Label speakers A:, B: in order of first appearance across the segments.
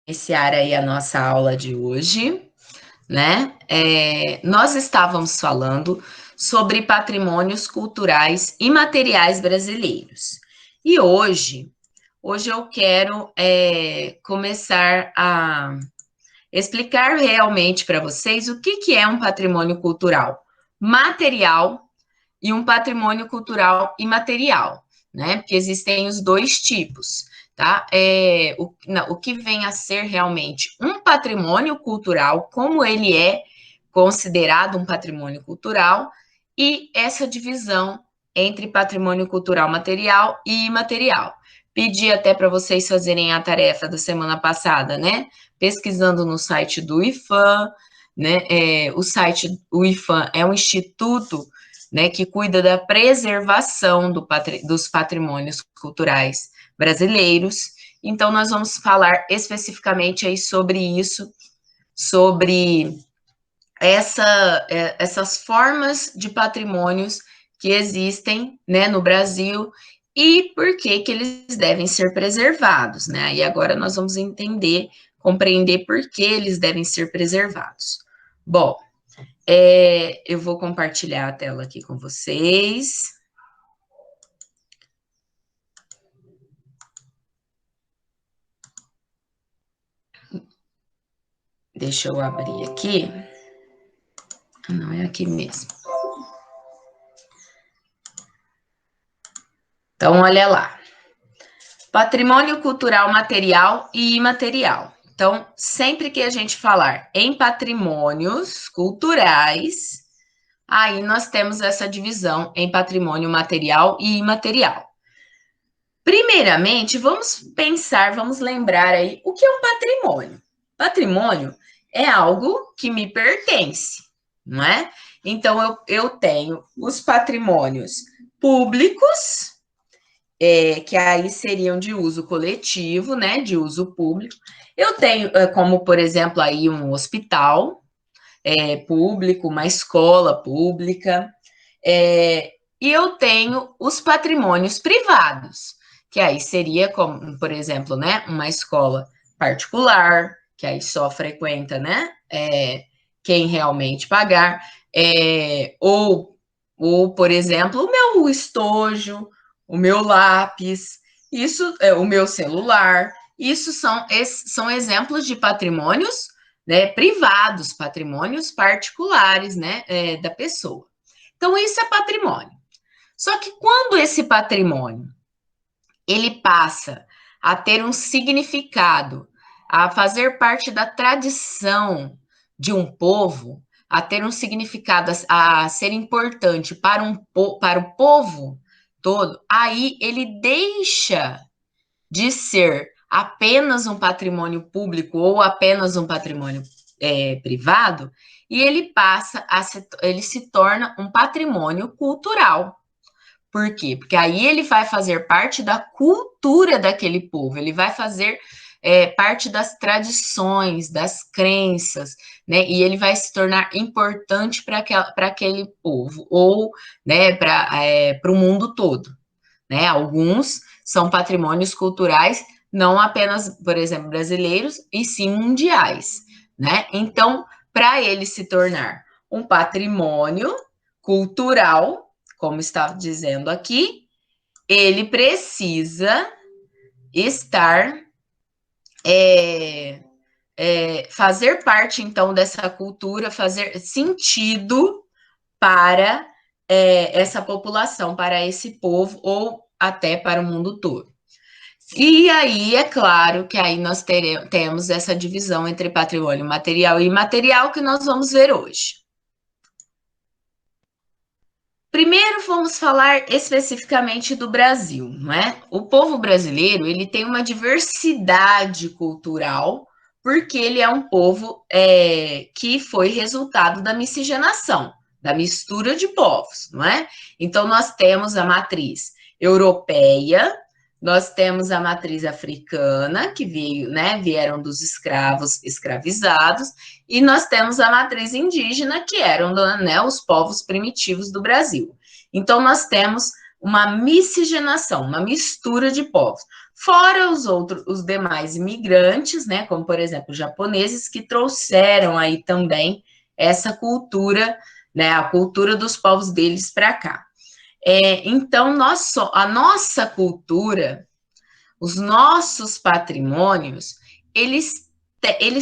A: Iniciar aí a nossa aula de hoje, né? Nós estávamos falando sobre patrimônios culturais e materiais brasileiros. E hoje eu quero começar a explicar realmente para vocês o que é um patrimônio cultural material e um patrimônio cultural imaterial, né? Porque existem os dois tipos, tá? O que vem a ser realmente um patrimônio cultural, como ele é considerado um patrimônio cultural, e essa divisão entre patrimônio cultural material e imaterial. Pedi até para vocês fazerem a tarefa da semana passada, né? Pesquisando no site do IFAM, né? O IFAM é um instituto, né, que cuida da preservação dos patrimônios culturais brasileiros. Então, nós vamos falar especificamente aí sobre isso, sobre essas formas de patrimônios que existem, né, no Brasil e por que eles devem ser preservados, né? E agora nós vamos entender, compreender por que eles devem ser preservados. Bom, eu vou compartilhar a tela aqui com vocês. Deixa eu abrir aqui. Não, é aqui mesmo. Então, olha lá. Patrimônio cultural material e imaterial. Então, sempre que a gente falar em patrimônios culturais, aí nós temos essa divisão em patrimônio material e imaterial. Primeiramente, vamos pensar, vamos lembrar aí o que é um patrimônio. Patrimônio é algo que me pertence, não é? Então, eu tenho os patrimônios públicos, que aí seriam de uso coletivo, né, de uso público. Eu tenho, como, por exemplo, aí um hospital público, uma escola pública, e eu tenho os patrimônios privados, que aí seria como, por exemplo, né, uma escola particular, que aí só frequenta, né, quem realmente pagar, ou, por exemplo, o meu estojo, o meu lápis, isso, o meu celular, isso são exemplos de patrimônios, né, privados, patrimônios particulares, né, da pessoa. Então, isso é patrimônio. Só que quando esse patrimônio ele passa a ter um significado, a fazer parte da tradição de um povo, a ter um significado, a ser importante para o povo todo, aí ele deixa de ser apenas um patrimônio público ou apenas um patrimônio privado, e ele se torna um patrimônio cultural. Por quê? Porque aí ele vai fazer parte da cultura daquele povo, ele vai fazer parte das tradições, das crenças, né? E ele vai se tornar importante para aquele povo, ou né, para o mundo todo. Né? Alguns são patrimônios culturais, não apenas, por exemplo, brasileiros, e sim mundiais. Né? Então, para ele se tornar um patrimônio cultural, como está dizendo aqui, ele precisa estar, fazer parte, então, dessa cultura, fazer sentido para essa população, para esse povo, ou até para o mundo todo. E aí, é claro que aí nós temos essa divisão entre patrimônio material e imaterial que nós vamos ver hoje. Primeiro vamos falar especificamente do Brasil, não é? O povo brasileiro, ele tem uma diversidade cultural, porque ele é um povo que foi resultado da miscigenação, da mistura de povos, não é? Então, nós temos a matriz europeia, nós temos a matriz africana, que veio, né, vieram dos escravos escravizados, e nós temos a matriz indígena, que eram, né, os povos primitivos do Brasil. Então, nós temos uma miscigenação, uma mistura de povos. Fora os demais imigrantes, né, como por exemplo, os japoneses, que trouxeram aí também essa cultura, né, a cultura dos povos deles para cá. Então, a nossa cultura, os nossos patrimônios, eles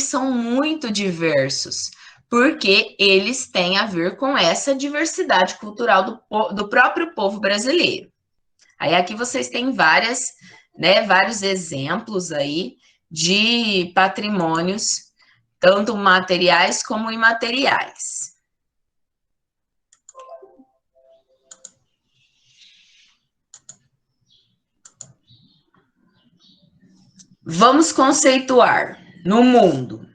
A: são muito diversos, porque eles têm a ver com essa diversidade cultural do próprio povo brasileiro. Aí aqui vocês têm vários exemplos aí de patrimônios, tanto materiais como imateriais. Vamos conceituar no mundo.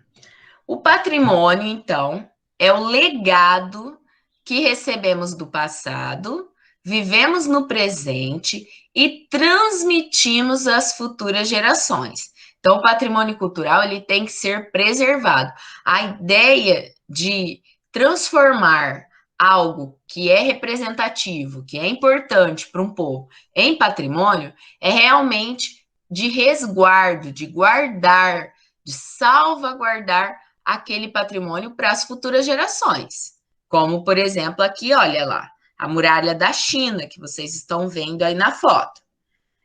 A: O patrimônio, então, é o legado que recebemos do passado, vivemos no presente e transmitimos às futuras gerações. Então, o patrimônio cultural ele tem que ser preservado. A ideia de transformar algo que é representativo, que é importante para um povo, em patrimônio, é realmente de resguardo, de guardar, de salvaguardar aquele patrimônio para as futuras gerações. Como, por exemplo, aqui, olha lá, a muralha da China, que vocês estão vendo aí na foto.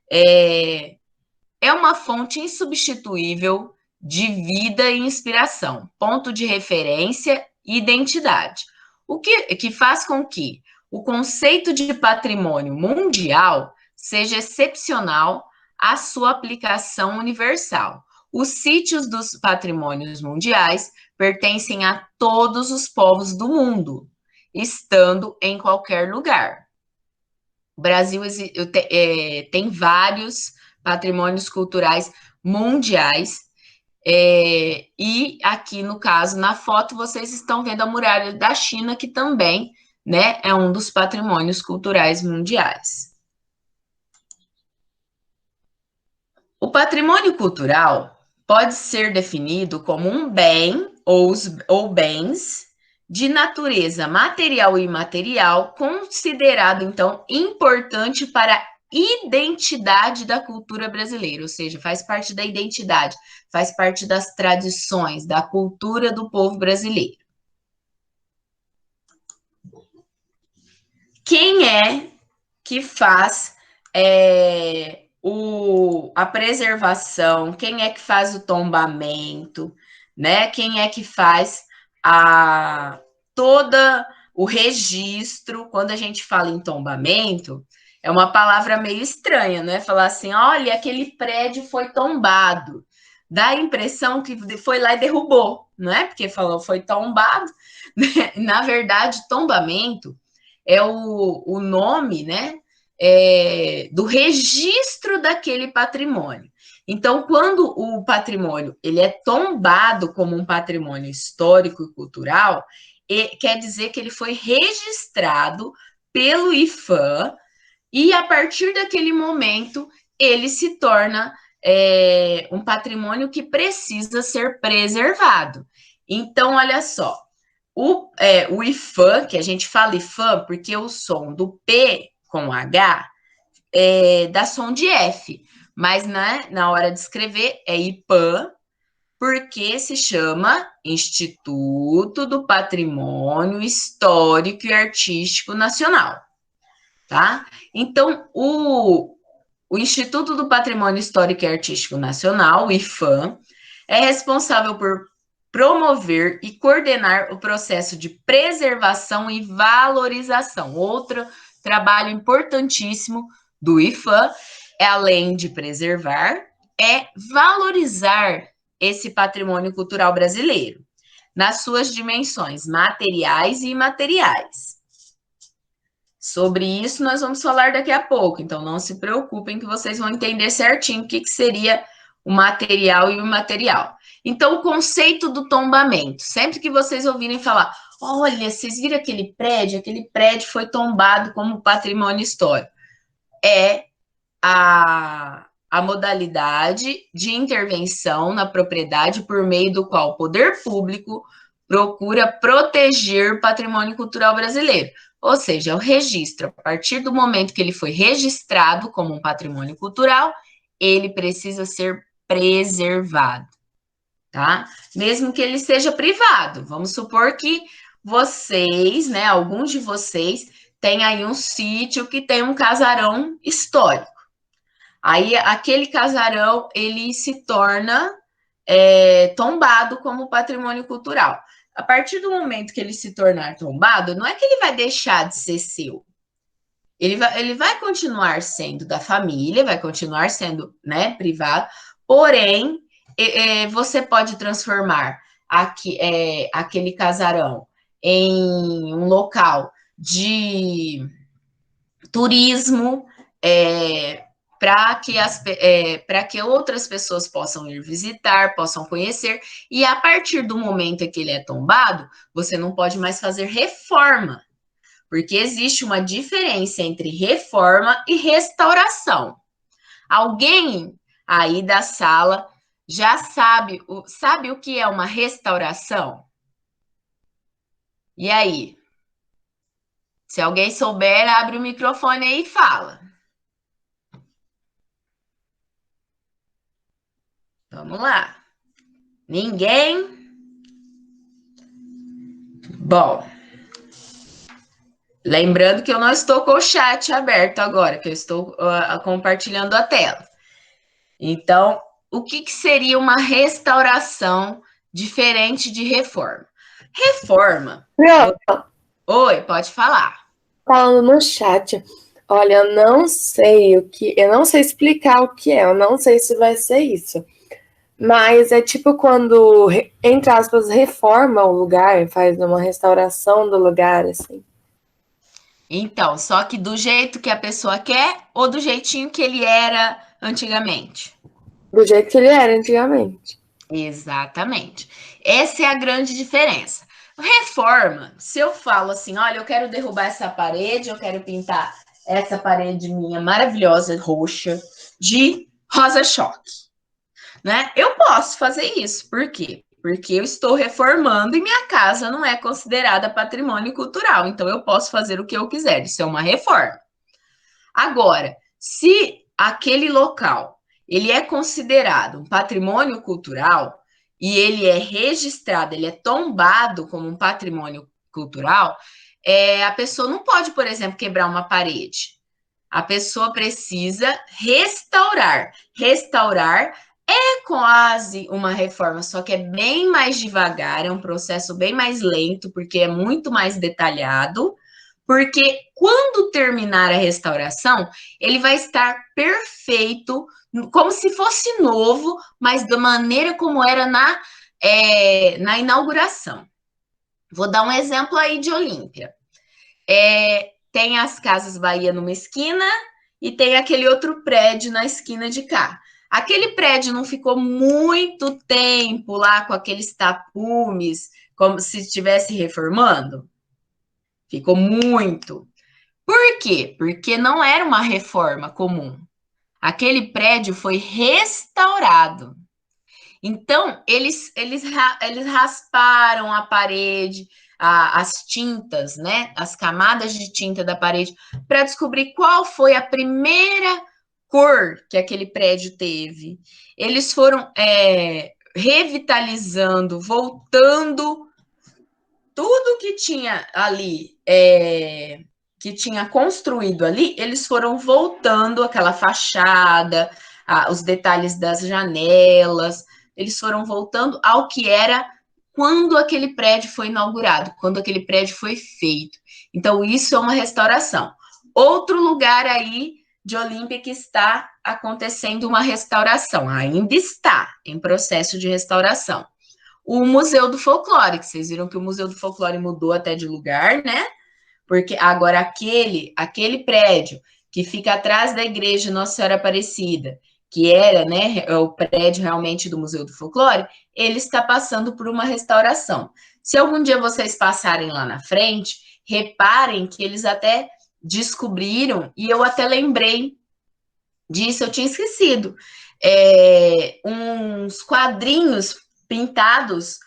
A: É uma fonte insubstituível de vida e inspiração, ponto de referência e identidade. O que faz com que o conceito de patrimônio mundial seja excepcional à sua aplicação universal. Os sítios dos patrimônios mundiais pertencem a todos os povos do mundo, estando em qualquer lugar. O Brasil tem vários patrimônios culturais mundiais, e aqui, no caso, na foto, vocês estão vendo a muralha da China, que também, né, é um dos patrimônios culturais mundiais. O patrimônio cultural pode ser definido como um bem ou bens de natureza material e imaterial, considerado, então, importante para a identidade da cultura brasileira, ou seja, faz parte da identidade, faz parte das tradições, da cultura do povo brasileiro. Quem é que faz a preservação, quem é que faz o tombamento, né? Quem é que faz toda o registro? Quando a gente fala em tombamento, é uma palavra meio estranha, né? Falar assim, olha, aquele prédio foi tombado. Dá a impressão que foi lá e derrubou, não é? Porque falou foi tombado. Né? Na verdade, tombamento é o nome, né? Do registro daquele patrimônio. Então, quando o patrimônio ele é tombado como um patrimônio histórico e cultural, quer dizer que ele foi registrado pelo IPHAN e, a partir daquele momento, ele se torna um patrimônio que precisa ser preservado. Então, olha só, o IPHAN, que a gente fala IPHAN porque o som do P com H dá som de F, mas na hora de escrever é IPAN, porque se chama Instituto do Patrimônio Histórico e Artístico Nacional, tá? Então, o Instituto do Patrimônio Histórico e Artístico Nacional, o IPHAN, é responsável por promover e coordenar o processo de preservação e valorização. Outro trabalho importantíssimo do IPHAN, além de preservar, é valorizar esse patrimônio cultural brasileiro, nas suas dimensões materiais e imateriais. Sobre isso nós vamos falar daqui a pouco, então não se preocupem que vocês vão entender certinho o que seria o material e o imaterial. Então, o conceito do tombamento, sempre que vocês ouvirem falar, olha, vocês viram aquele prédio foi tombado como patrimônio histórico. É a modalidade de intervenção na propriedade por meio do qual o poder público procura proteger o patrimônio cultural brasileiro. Ou seja, o registro, a partir do momento que ele foi registrado como um patrimônio cultural, ele precisa ser preservado, tá? Mesmo que ele seja privado. Vamos supor que vocês, né, alguns de vocês, têm aí um sítio que tem um casarão histórico. Aí aquele casarão, ele se torna tombado como patrimônio cultural. A partir do momento que ele se tornar tombado, não é que ele vai deixar de ser seu. Ele vai continuar sendo da família, vai continuar sendo, né, privado, porém, você pode transformar aquele casarão em um local de turismo, para que outras pessoas possam ir visitar, possam conhecer, e a partir do momento em que ele é tombado, você não pode mais fazer reforma, porque existe uma diferença entre reforma e restauração. Alguém aí da sala já sabe o que é uma restauração? E aí? Se alguém souber, abre o microfone aí e fala. Vamos lá. Ninguém? Bom, lembrando que eu não estou com o chat aberto agora, que eu estou compartilhando a tela. Então, o que seria uma restauração diferente de reforma? Reforma.
B: Não,
A: Oi, pode falar.
B: falando no chat. Olha, eu não sei explicar o que é, eu não sei se vai ser isso. Mas é tipo quando, entre aspas, reforma o lugar, faz uma restauração do lugar, assim.
A: Então, só que do jeito que a pessoa quer ou do jeitinho que ele era antigamente?
B: Do jeito que ele era antigamente.
A: Exatamente. Essa é a grande diferença. Reforma, se eu falo assim, olha, eu quero derrubar essa parede, eu quero pintar essa parede minha maravilhosa roxa de rosa choque, né? Eu posso fazer isso. Por quê? Porque eu estou reformando e minha casa não é considerada patrimônio cultural, então eu posso fazer o que eu quiser. Isso é uma reforma. Agora, se aquele local ele é considerado um patrimônio cultural e ele é registrado, ele é tombado como um patrimônio cultural, a pessoa não pode, por exemplo, quebrar uma parede. A pessoa precisa restaurar. Restaurar é quase uma reforma, só que é bem mais devagar, é um processo bem mais lento, porque é muito mais detalhado. Porque quando terminar a restauração, ele vai estar perfeito, como se fosse novo, mas da maneira como era na inauguração. Vou dar um exemplo aí de Olímpia. Tem as Casas Bahia numa esquina e tem aquele outro prédio na esquina de cá. Aquele prédio não ficou muito tempo lá com aqueles tapumes, como se estivesse reformando? Ficou muito. Por quê? Porque não era uma reforma comum. Aquele prédio foi restaurado. Então, eles rasparam a parede, as tintas, né? As camadas de tinta da parede, para descobrir qual foi a primeira cor que aquele prédio teve. Eles foram revitalizando, voltando tudo que tinha ali, que tinha construído ali, eles foram voltando aquela fachada, os detalhes das janelas, eles foram voltando ao que era quando aquele prédio foi inaugurado, quando aquele prédio foi feito. Então, isso é uma restauração. Outro lugar aí de Olímpia que está acontecendo uma restauração, ainda está em processo de restauração, o Museu do Folclore, que vocês viram que o Museu do Folclore mudou até de lugar, né? Porque agora aquele prédio que fica atrás da igreja Nossa Senhora Aparecida, que era, né, o prédio realmente do Museu do Folclore, ele está passando por uma restauração. Se algum dia vocês passarem lá na frente, reparem que eles até descobriram, e eu até lembrei disso, eu tinha esquecido, uns quadrinhos pintados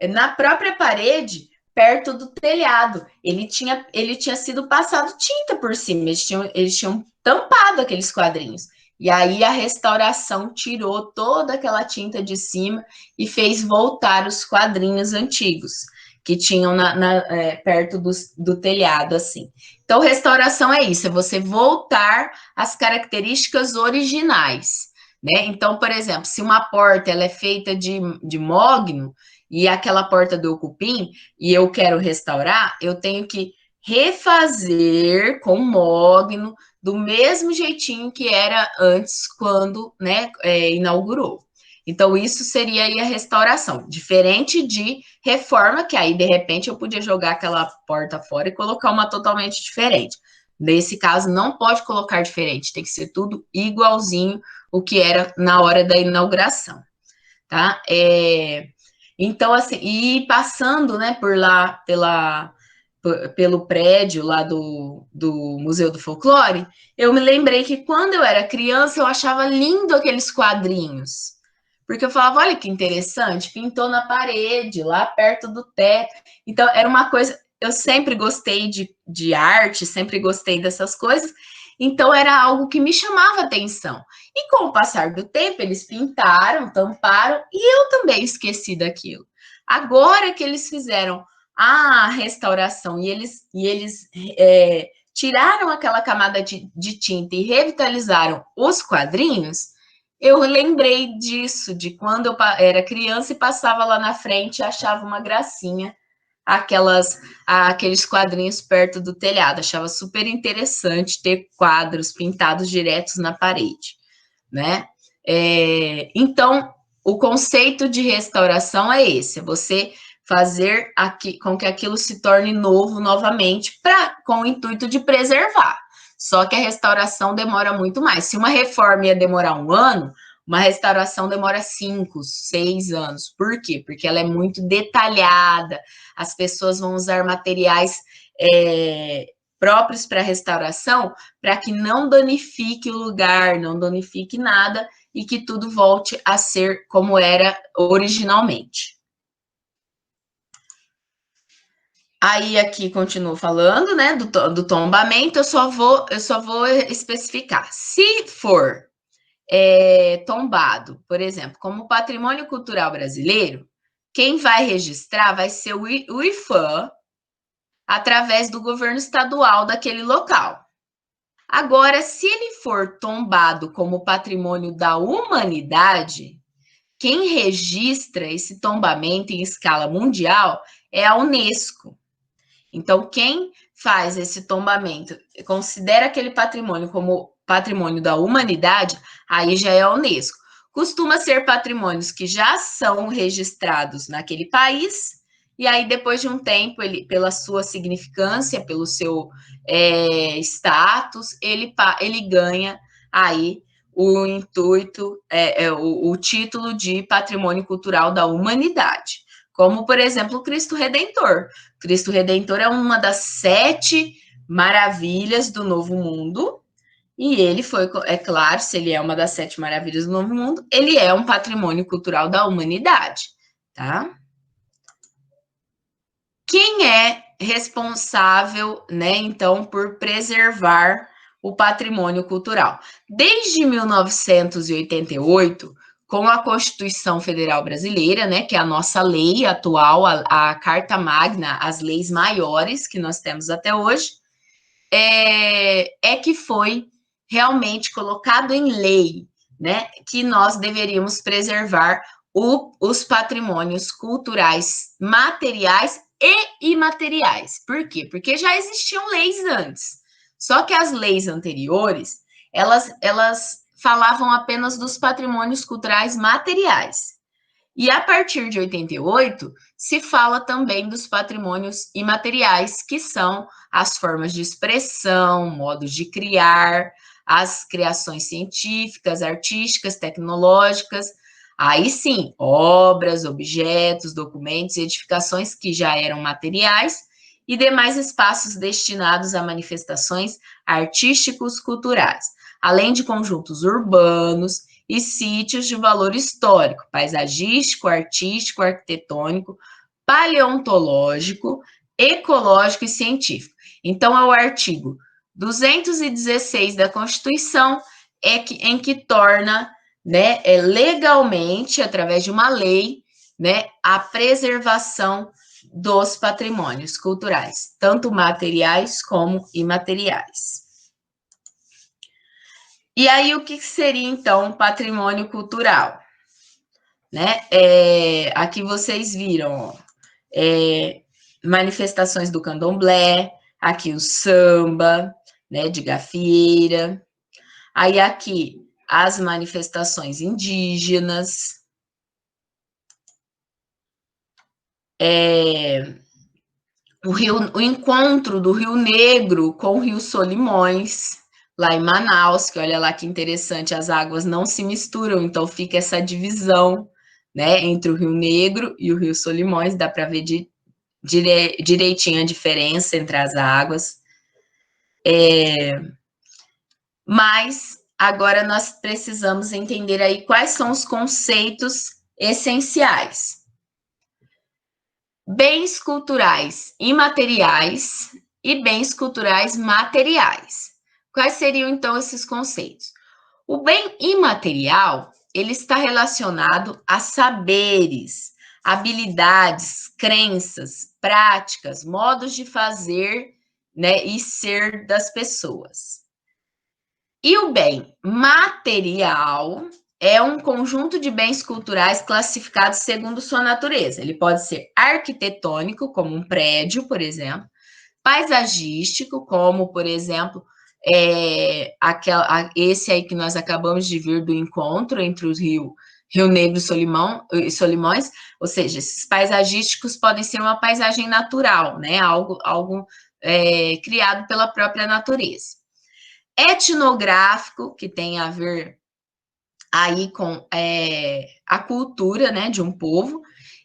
A: na própria parede perto do telhado. Ele tinha sido passado tinta por cima, eles tinham tampado aqueles quadrinhos. E aí a restauração tirou toda aquela tinta de cima e fez voltar os quadrinhos antigos que tinham perto do telhado, assim. Então, restauração é isso, é você voltar às características originais, né? Então, por exemplo, se uma porta ela é feita de mogno e aquela porta do cupim, e eu quero restaurar, eu tenho que refazer com mogno do mesmo jeitinho que era antes, quando, né, inaugurou. Então, isso seria aí a restauração, diferente de reforma, que aí, de repente, eu podia jogar aquela porta fora e colocar uma totalmente diferente. Nesse caso, não pode colocar diferente, tem que ser tudo igualzinho o que era na hora da inauguração, tá? Então, assim, e passando, né, por lá, pelo prédio lá do Museu do Folclore, eu me lembrei que quando eu era criança, eu achava lindo aqueles quadrinhos. Porque eu falava, olha que interessante, pintou na parede, lá perto do teto. Então, era uma coisa. Eu sempre gostei de arte, sempre gostei dessas coisas. Então, era algo que me chamava atenção. E com o passar do tempo, eles pintaram, tamparam, e eu também esqueci daquilo. Agora que eles fizeram a restauração e eles tiraram aquela camada de tinta e revitalizaram os quadrinhos, eu lembrei disso, de quando eu era criança e passava lá na frente e achava uma gracinha aqueles quadrinhos perto do telhado. Achava super interessante ter quadros pintados diretos na parede, né? Então, o conceito de restauração é esse: é você fazer com que aquilo se torne novo novamente, com o intuito de preservar. Só que a restauração demora muito mais. Se uma reforma ia demorar 1 ano, uma restauração demora 5, 6 anos. Por quê? Porque ela é muito detalhada, as pessoas vão usar materiais próprios para restauração, para que não danifique o lugar, não danifique nada, e que tudo volte a ser como era originalmente. Aí aqui continuo falando, né, do tombamento, eu só vou especificar. Se for tombado, por exemplo, como patrimônio cultural brasileiro, quem vai registrar vai ser o IFAM, através do governo estadual daquele local. Agora, se ele for tombado como patrimônio da humanidade, quem registra esse tombamento em escala mundial é a Unesco. Então, quem faz esse tombamento, considera aquele patrimônio como patrimônio da humanidade, aí já é a Unesco. Costuma ser patrimônios que já são registrados naquele país, e aí, depois de um tempo, ele, pela sua significância, pelo seu status, ele ganha aí o intuito, o título de patrimônio cultural da humanidade. Como, por exemplo, o Cristo Redentor. Cristo Redentor é uma das 7 maravilhas do Novo Mundo, e ele foi, é claro, se ele é uma das 7 maravilhas do Novo Mundo, ele é um patrimônio cultural da humanidade, tá? Quem é responsável, né, então, por preservar o patrimônio cultural? Desde 1988, com a Constituição Federal Brasileira, né, que é a nossa lei atual, a Carta Magna, as leis maiores que nós temos até hoje, que foi realmente colocado em lei, né, que nós deveríamos preservar os patrimônios culturais materiais e imateriais. Por quê? Porque já existiam leis antes. Só que as leis anteriores, elas falavam apenas dos patrimônios culturais materiais. E a partir de 88, se fala também dos patrimônios imateriais, que são as formas de expressão, modos de criar, as criações científicas, artísticas, tecnológicas. Aí sim, obras, objetos, documentos e edificações que já eram materiais e demais espaços destinados a manifestações artísticos culturais, além de conjuntos urbanos e sítios de valor histórico, paisagístico, artístico, arquitetônico, paleontológico, ecológico e científico. Então, é o artigo 216 da Constituição em que torna, né, legalmente, através de uma lei, né, a preservação dos patrimônios culturais, tanto materiais como imateriais. E aí, o que seria, então, patrimônio cultural? Né? Aqui vocês viram, manifestações do candomblé, aqui o samba, né, de gafieira. Aí aqui as manifestações indígenas, o encontro do Rio Negro com o Rio Solimões, lá em Manaus, que olha lá que interessante, as águas não se misturam, então fica essa divisão, né, entre o Rio Negro e o Rio Solimões, dá para ver direitinho a diferença entre as águas. Mas agora nós precisamos entender aí quais são os conceitos essenciais. Bens culturais imateriais e bens culturais materiais. Quais seriam, então, esses conceitos? O bem imaterial, ele está relacionado a saberes, habilidades, crenças, práticas, modos de fazer, né, e ser das pessoas. E o bem material é um conjunto de bens culturais classificados segundo sua natureza. Ele pode ser arquitetônico, como um prédio, por exemplo, paisagístico, como, por exemplo, esse aí que nós acabamos de ver do encontro entre o Rio Negro e Solimões, ou seja, esses paisagísticos podem ser uma paisagem natural, né? Algo criado pela própria natureza. Etnográfico, que tem a ver aí com a cultura, né, de um povo,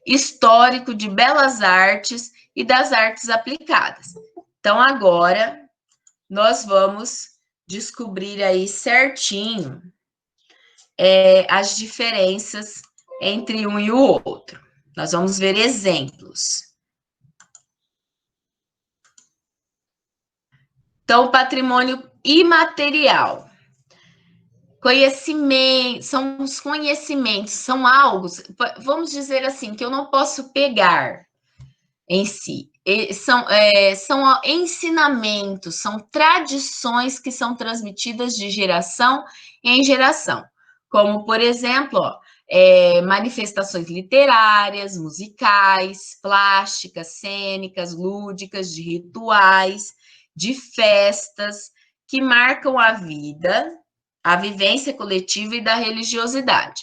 A: histórico, de belas artes e das artes aplicadas. Então, agora, nós vamos descobrir aí certinho as diferenças entre um e o outro. Nós vamos ver exemplos. Então, patrimônio imaterial. Conhecimento, são os conhecimentos, são algo, vamos dizer assim, que eu não posso pegar em si. São ensinamentos, são tradições que são transmitidas de geração em geração. Como, por exemplo, manifestações literárias, musicais, plásticas, cênicas, lúdicas, de rituais, de festas, que marcam a vida, a vivência coletiva e da religiosidade,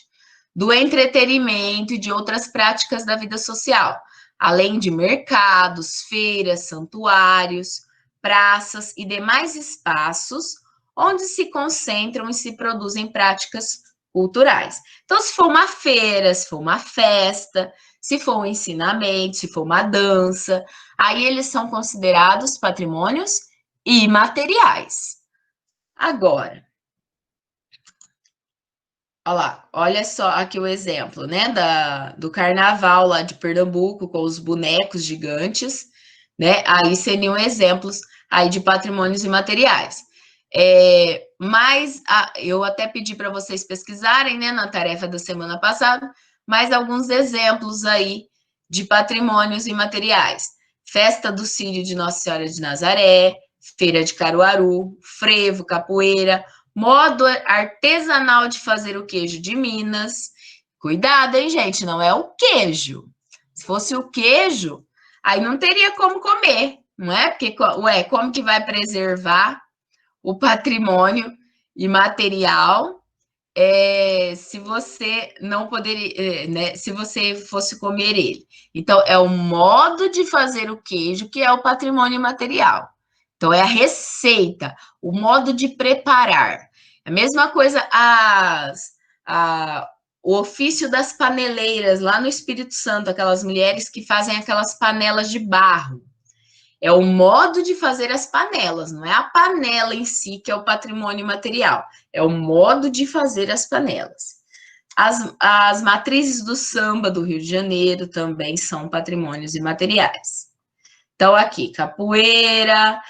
A: do entretenimento e de outras práticas da vida social, além de mercados, feiras, santuários, praças e demais espaços onde se concentram e se produzem práticas culturais. Então, se for uma feira, se for uma festa, se for um ensinamento, se for uma dança, aí eles são considerados patrimônios imateriais. Agora, olha lá, olha só aqui o exemplo, né, do carnaval lá de Pernambuco, com os bonecos gigantes, né, aí seriam exemplos aí de patrimônios imateriais. Mas eu até pedi para vocês pesquisarem, né, na tarefa da semana passada, mais alguns exemplos aí de patrimônios imateriais. Festa do Círio de Nossa Senhora de Nazaré, Feira de Caruaru, frevo, capoeira, modo artesanal de fazer o queijo de Minas. Cuidado, hein, gente? Não é o queijo. Se fosse o queijo, aí não teria como comer, não é? Porque, ué, como que vai preservar o patrimônio imaterial se você não poderia, né? Se você fosse comer ele. Então, é o modo de fazer o queijo que é o patrimônio imaterial. Então, é a receita, o modo de preparar. A mesma coisa o ofício das paneleiras lá no Espírito Santo, aquelas mulheres que fazem aquelas panelas de barro. É o modo de fazer as panelas, não é a panela em si que é o patrimônio material, é o modo de fazer as panelas. As matrizes do samba do Rio de Janeiro também são patrimônios imateriais. Então, aqui, capoeira,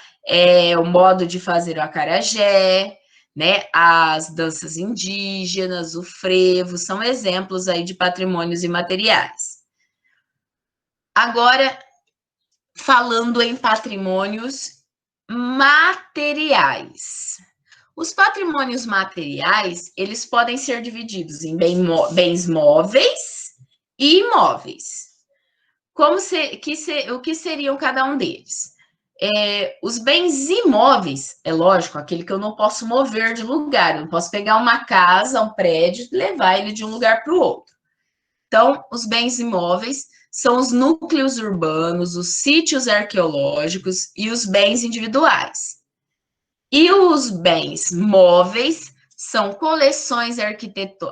A: o modo de fazer o acarajé, né? As danças indígenas, o frevo, são exemplos aí de patrimônios imateriais. Agora, falando em patrimônios materiais. Os patrimônios materiais, eles podem ser divididos em bens móveis e imóveis. O que seriam cada um deles? Os bens imóveis, é lógico, aquele que eu não posso mover de lugar, eu não posso pegar uma casa, um prédio e levar ele de um lugar para o outro. Então, os bens imóveis são os núcleos urbanos, os sítios arqueológicos e os bens individuais. E os bens móveis são coleções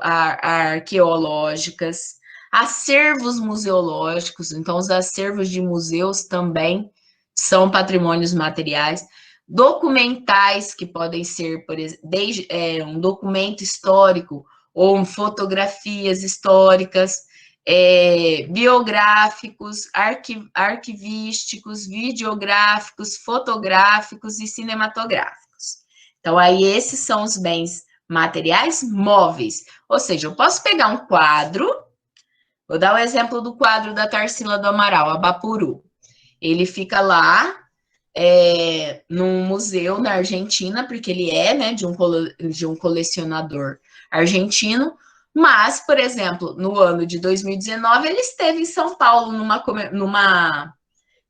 A: arqueológicas, acervos museológicos, então os acervos de museus também são patrimônios materiais, documentais, que podem ser, por exemplo, um documento histórico ou fotografias históricas, biográficos, arquivísticos, videográficos, fotográficos e cinematográficos. Então, aí esses são os bens materiais móveis. Ou seja, eu posso pegar um quadro, vou dar o exemplo do quadro da Tarsila do Amaral, Abapuru. Ele fica lá, num museu na Argentina, porque ele é, né, de um colecionador argentino, mas, por exemplo, no ano de 2019, ele esteve em São Paulo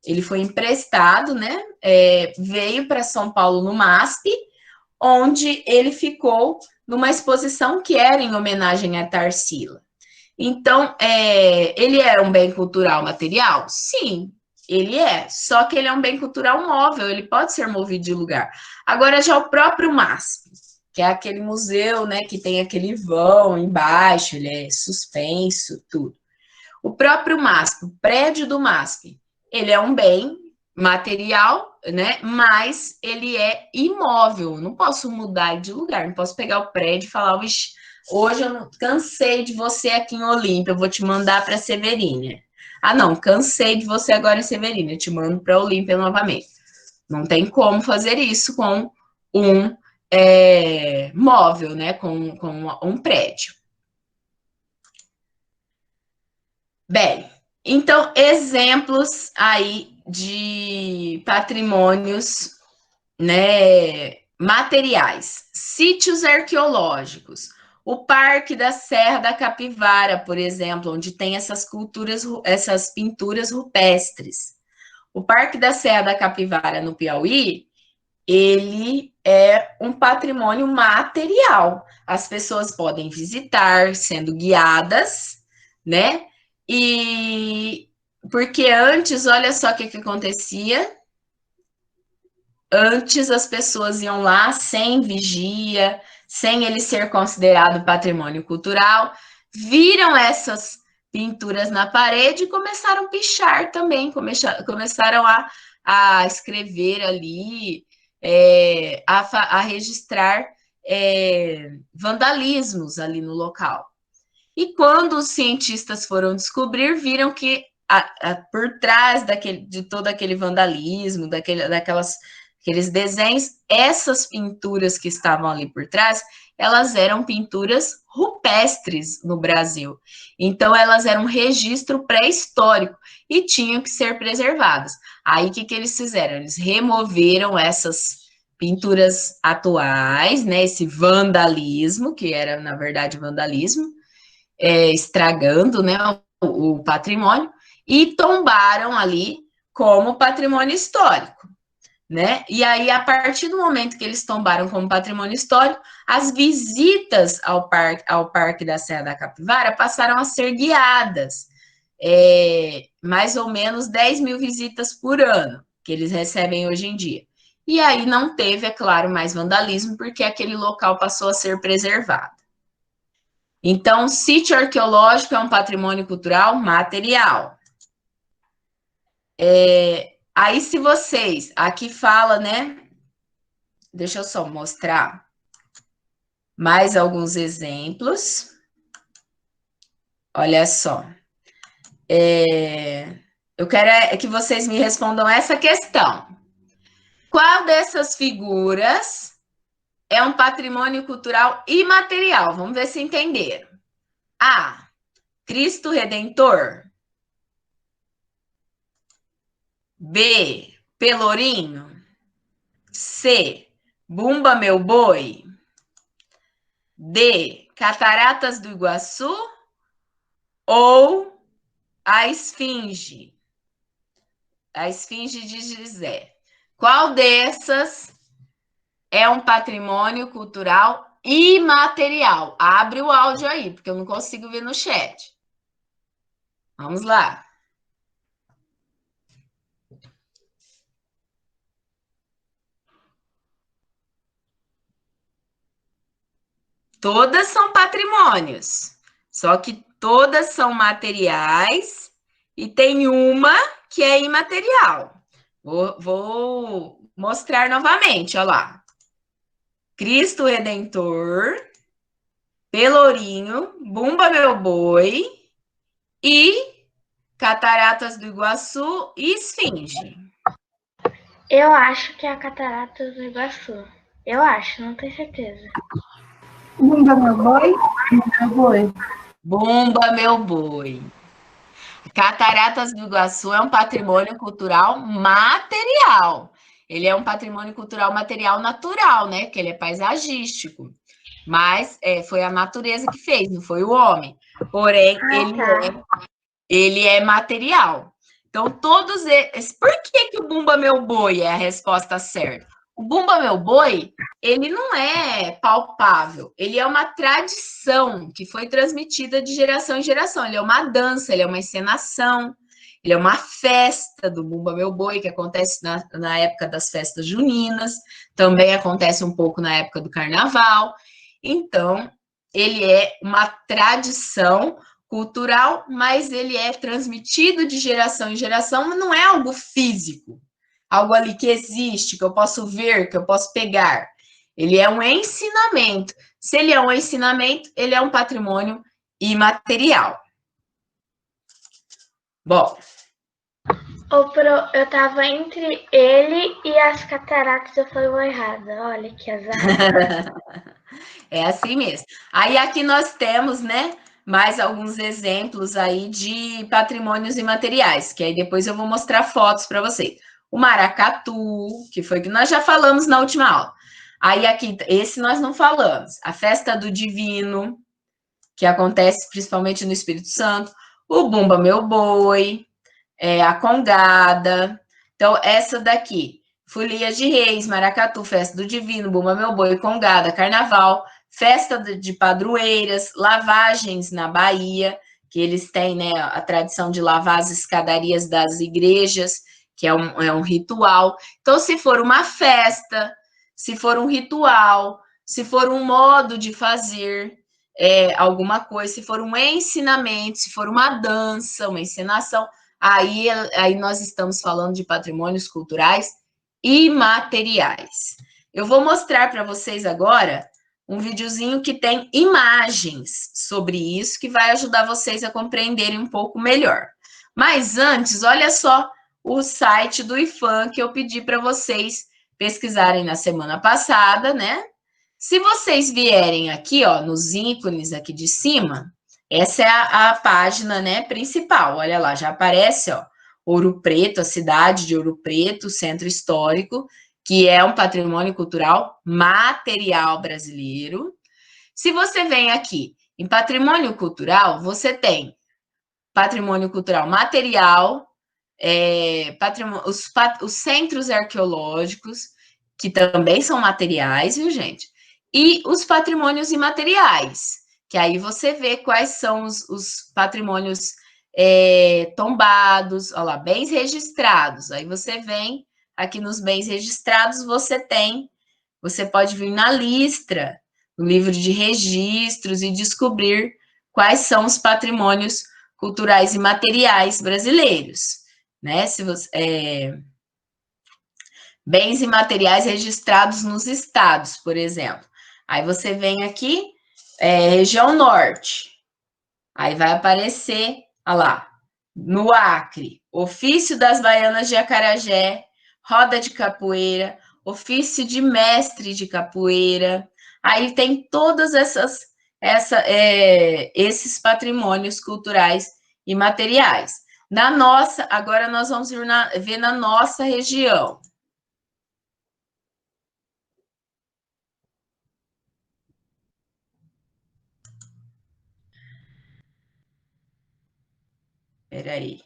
A: ele foi emprestado, né, veio para São Paulo no MASP, onde ele ficou numa exposição que era em homenagem a Tarsila. Então, ele é um bem cultural material? Sim, ele é. Só que ele é um bem cultural móvel, ele pode ser movido de lugar. Agora, já o próprio MASP, que é aquele museu, né, que tem aquele vão embaixo, ele é suspenso, tudo. O próprio MASP, o prédio do MASP, ele é um bem material, né? Mas ele é imóvel. Não posso mudar de lugar, não posso pegar o prédio e falar, hoje eu cansei de você aqui em Olímpia, eu vou te mandar para Severina. Ah, não, cansei de você agora em Severina, eu te mando para Olímpia novamente. Não tem como fazer isso com um móvel, né? Com um prédio. Bem, então, exemplos aí de patrimônios, né, materiais. Sítios arqueológicos. O Parque da Serra da Capivara, por exemplo, onde tem essas pinturas rupestres. O Parque da Serra da Capivara, no Piauí, ele é um patrimônio material. As pessoas podem visitar, sendo guiadas, né? E porque antes, olha só o que acontecia. Antes as pessoas iam lá sem vigia, sem ele ser considerado patrimônio cultural, viram essas pinturas na parede e começaram a pichar também, começaram a escrever ali, a registrar vandalismos ali no local. E quando os cientistas foram descobrir, viram que por trás de todo aquele vandalismo, aqueles desenhos, essas pinturas que estavam ali por trás, elas eram pinturas rupestres no Brasil. Então, elas eram um registro pré-histórico e tinham que ser preservadas. Aí, o que eles fizeram? Eles removeram essas pinturas atuais, né? Esse vandalismo, que era, na verdade, vandalismo, estragando, né, o patrimônio, e tombaram ali como patrimônio histórico, né? E aí, a partir do momento que eles tombaram como patrimônio histórico, as visitas ao Parque da Serra da Capivara passaram a ser guiadas. Mais ou menos 10 mil visitas por ano, que eles recebem hoje em dia. E aí não teve, é claro, mais vandalismo, porque aquele local passou a ser preservado. Então, sítio arqueológico é um patrimônio cultural material. Aí, se vocês, aqui fala, né? Deixa eu só mostrar mais alguns exemplos. Olha só. Eu quero que vocês me respondam essa questão. Qual dessas figuras é um patrimônio cultural imaterial? Vamos ver se entenderam. A. Cristo Redentor. B. Pelourinho. C. Bumba Meu Boi. D. Cataratas do Iguaçu. Ou a Esfinge. A Esfinge de Gizé. Qual dessas é um patrimônio cultural imaterial? Abre o áudio aí, porque eu não consigo ver no chat. Vamos lá. Todas são patrimônios, só que todas são materiais e tem uma que é imaterial. Vou mostrar novamente, olha lá. Cristo Redentor, Pelourinho, Bumba Meu Boi e Cataratas do Iguaçu e Esfinge.
C: Eu acho que é a Catarata do Iguaçu. Eu acho, não tenho certeza.
B: Bumba Meu Boi? Meu Boi.
A: Bumba Meu Boi. Cataratas do Iguaçu é um patrimônio cultural material. Ele é um patrimônio cultural material natural, né? Que ele é paisagístico. Mas foi a natureza que fez, não foi o homem. Porém, ele é material. Então, todos eles. Por que o Bumba Meu Boi é a resposta certa? O Bumba Meu Boi, ele não é palpável, ele é uma tradição que foi transmitida de geração em geração. Ele é uma dança, ele é uma encenação, ele é uma festa do Bumba Meu Boi, que acontece na época das festas juninas, também acontece um pouco na época do carnaval. Então, ele é uma tradição cultural, mas ele é transmitido de geração em geração, mas não é algo físico, algo ali que existe, que eu posso ver, que eu posso pegar. Ele é um ensinamento. Se ele é um ensinamento, ele é um patrimônio imaterial. Bom.
C: Eu tava entre ele e as cataratas, eu falei errada. Olha que azar.
A: É assim mesmo. Aí aqui nós temos, né, mais alguns exemplos aí de patrimônios imateriais, que aí depois eu vou mostrar fotos para vocês. O maracatu, que foi que nós já falamos na última aula. Aí aqui, esse nós não falamos. A festa do divino, que acontece principalmente no Espírito Santo. O Bumba Meu Boi, a congada. Então, essa daqui, Folia de Reis, Maracatu, Festa do Divino, Bumba Meu Boi, congada, Carnaval, Festa de Padroeiras, lavagens na Bahia, que eles têm, né, a tradição de lavar as escadarias das igrejas, que é um ritual. Então, se for uma festa, se for um ritual, se for um modo de fazer alguma coisa, se for um ensinamento, se for uma dança, uma encenação, aí nós estamos falando de patrimônios culturais imateriais. Eu vou mostrar para vocês agora um videozinho que tem imagens sobre isso, que vai ajudar vocês a compreenderem um pouco melhor. Mas antes, olha só o site do IFAM que eu pedi para vocês pesquisarem na semana passada, né? Se vocês vierem aqui, ó, nos ícones aqui de cima, essa é a página, né, principal. Olha lá, já aparece, ó, Ouro Preto, a cidade de Ouro Preto, centro histórico, que é um patrimônio cultural material brasileiro. Se você vem aqui em patrimônio cultural, você tem patrimônio cultural material, os centros arqueológicos, que também são materiais, viu, gente? E os patrimônios imateriais, que aí você vê quais são os patrimônios tombados, olha lá, bens registrados. Aí você vem aqui nos bens registrados, você pode vir na lista, no livro de registros e descobrir quais são os patrimônios culturais e materiais brasileiros, né? Se você, bens e materiais registrados nos estados, por exemplo. Aí você vem aqui, região norte. Aí vai aparecer, olha lá, no Acre, ofício das baianas de acarajé, roda de capoeira, ofício de mestre de capoeira. Aí tem todas esses patrimônios culturais e materiais. Na nossa, agora nós vamos ver na nossa região. Espera aí.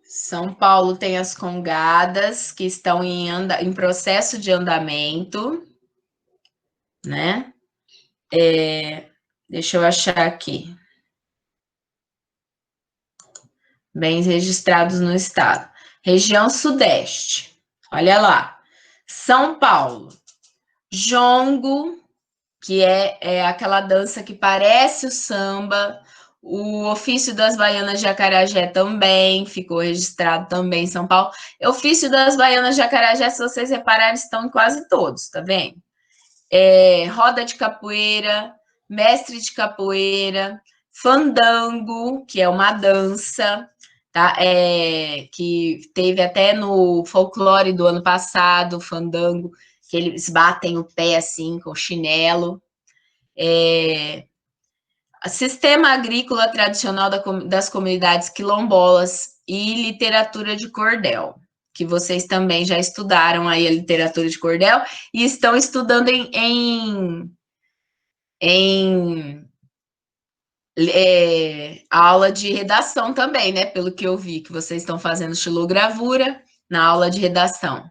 A: São Paulo tem as congadas, que estão em processo de andamento, né? Deixa eu achar aqui. Bens registrados no estado. Região Sudeste. Olha lá. São Paulo. Jongo, que é aquela dança que parece o samba. O ofício das baianas de acarajé também ficou registrado também em São Paulo. O ofício das baianas de acarajé, se vocês repararem, estão em quase todos, tá vendo? Roda de capoeira, mestre de capoeira, fandango, que é uma dança, tá? Que teve até no folclore do ano passado, fandango, que eles batem o pé assim com o chinelo. Sistema agrícola tradicional das comunidades quilombolas e literatura de cordel, que vocês também já estudaram aí a literatura de cordel e estão estudando em aula de redação também, né? Pelo que eu vi, que vocês estão fazendo xilogravura na aula de redação.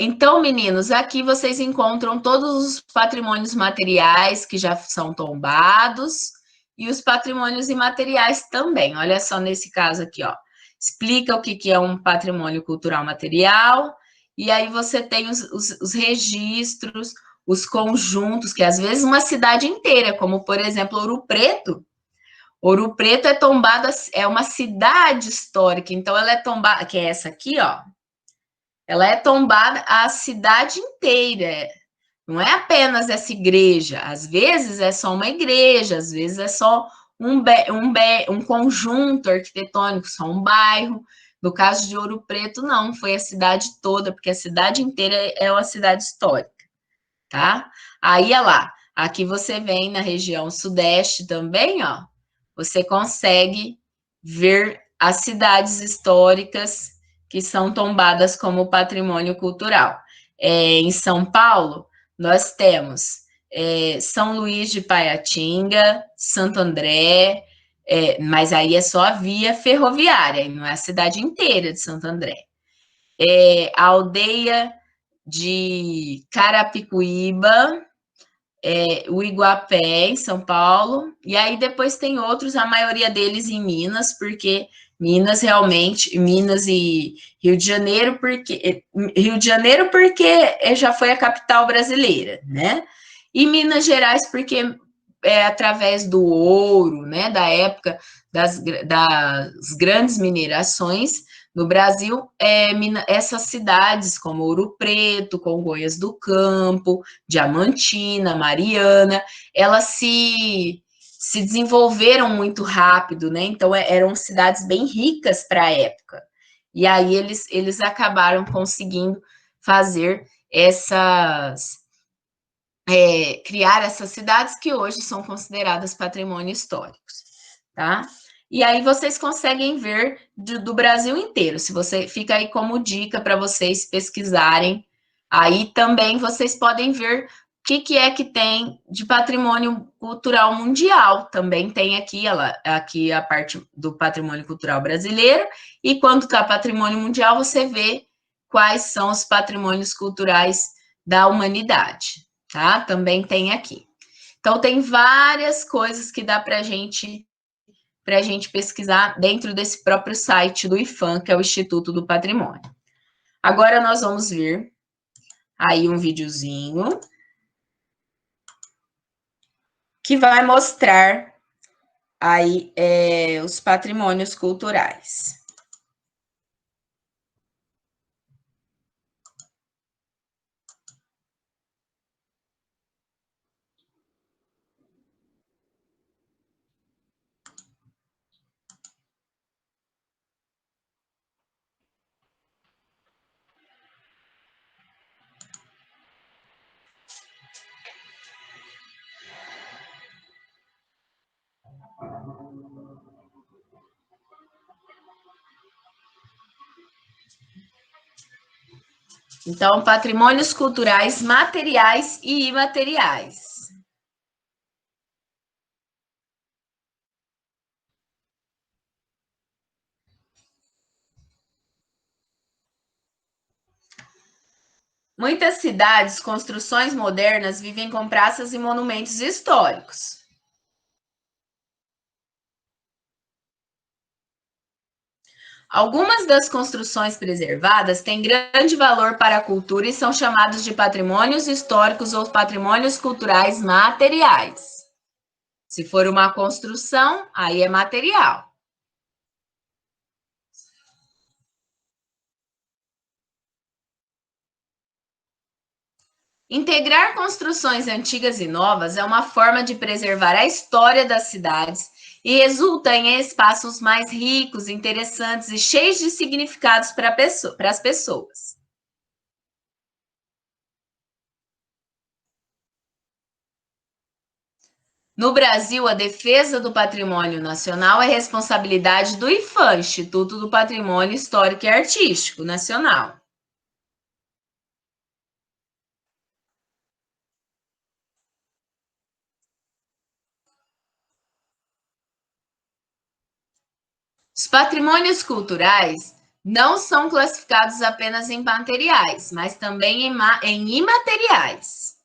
A: Então, meninos, aqui vocês encontram todos os patrimônios materiais que já são tombados e os patrimônios imateriais também. Olha só nesse caso aqui, ó. Explica o que é um patrimônio cultural material, e aí você tem os registros, os conjuntos, que às vezes uma cidade inteira, como por exemplo Ouro Preto. Ouro Preto é tombada, é uma cidade histórica, então ela é tombada, que é essa aqui, ó. Ela é tombada a cidade inteira. Não é apenas essa igreja. Às vezes é só uma igreja, às vezes é só um conjunto arquitetônico, só um bairro. No caso de Ouro Preto, não, foi a cidade toda, porque a cidade inteira é uma cidade histórica, tá? Aí, olha lá, aqui você vem na região sudeste também, ó, você consegue ver as cidades históricas que são tombadas como patrimônio cultural. Em São Paulo, nós temos São Luís de Paiatinga, Santo André, mas aí é só a via ferroviária, não é a cidade inteira de Santo André. A aldeia de Carapicuíba, o Iguapé, em São Paulo, e aí depois tem outros, a maioria deles em Minas, porque Minas realmente, Minas e Rio de Janeiro, porque já foi a capital brasileira, né? E Minas Gerais, porque é através do ouro, né, da época das grandes minerações, no Brasil, essas cidades como Ouro Preto, Congonhas do Campo, Diamantina, Mariana, elas se desenvolveram muito rápido, né? Então, eram cidades bem ricas para a época. E aí, eles acabaram conseguindo fazer criar essas cidades que hoje são consideradas patrimônio históricos, tá? E aí vocês conseguem ver do Brasil inteiro. Se você fica aí como dica para vocês pesquisarem, aí também vocês podem ver o que é que tem de patrimônio cultural mundial. Também tem aqui a parte do patrimônio cultural brasileiro, e quando está patrimônio mundial, você vê quais são os patrimônios culturais da humanidade, tá? Também tem aqui. Então, tem várias coisas que dá para a gente pesquisar dentro desse próprio site do IPHAN, que é o Instituto do Patrimônio. Agora nós vamos ver aí um videozinho que vai mostrar aí os patrimônios culturais. Então, patrimônios culturais materiais e imateriais. Muitas cidades, construções modernas vivem com praças e monumentos históricos. Algumas das construções preservadas têm grande valor para a cultura e são chamados de patrimônios históricos ou patrimônios culturais materiais. Se for uma construção, aí é material. Integrar construções antigas e novas é uma forma de preservar a história das cidades e resulta em espaços mais ricos, interessantes e cheios de significados para as pessoas. No Brasil, a defesa do patrimônio nacional é responsabilidade do IPHAN, Instituto do Patrimônio Histórico e Artístico Nacional. Os patrimônios culturais não são classificados apenas em materiais, mas também em imateriais.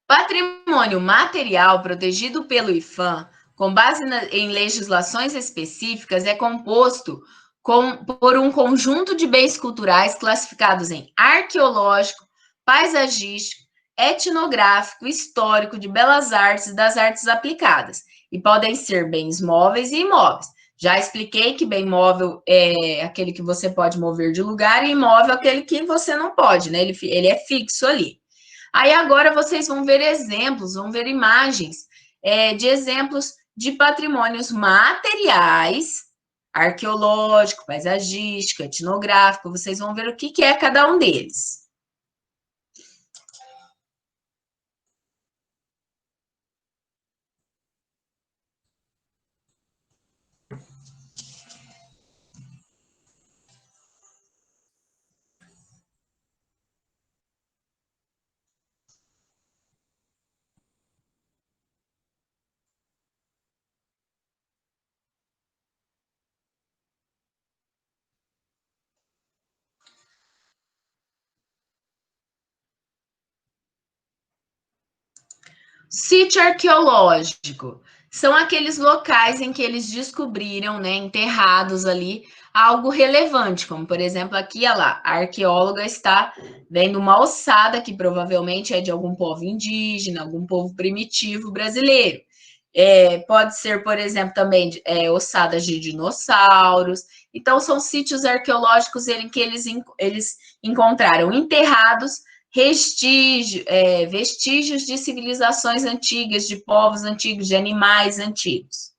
A: Patrimônio material protegido pelo IPHAN, com base em legislações específicas, é composto por um conjunto de bens culturais classificados em arqueológico, paisagístico, etnográfico, histórico, de belas artes e das artes aplicadas, e podem ser bens móveis e imóveis. Já expliquei que bem móvel é aquele que você pode mover de lugar e imóvel é aquele que você não pode, né? Ele é fixo ali. Aí agora vocês vão ver exemplos, vão ver imagens de exemplos de patrimônios materiais, arqueológico, paisagístico, etnográfico. Vocês vão ver o que é cada um deles. Sítio arqueológico são aqueles locais em que eles descobriram, né, enterrados ali, algo relevante, como por exemplo aqui, olha lá, a arqueóloga está vendo uma ossada que provavelmente é de algum povo indígena, algum povo primitivo brasileiro. Pode ser, por exemplo, também ossadas de dinossauros. Então, são sítios arqueológicos em que eles encontraram enterrados vestígios de civilizações antigas, de povos antigos, de animais antigos.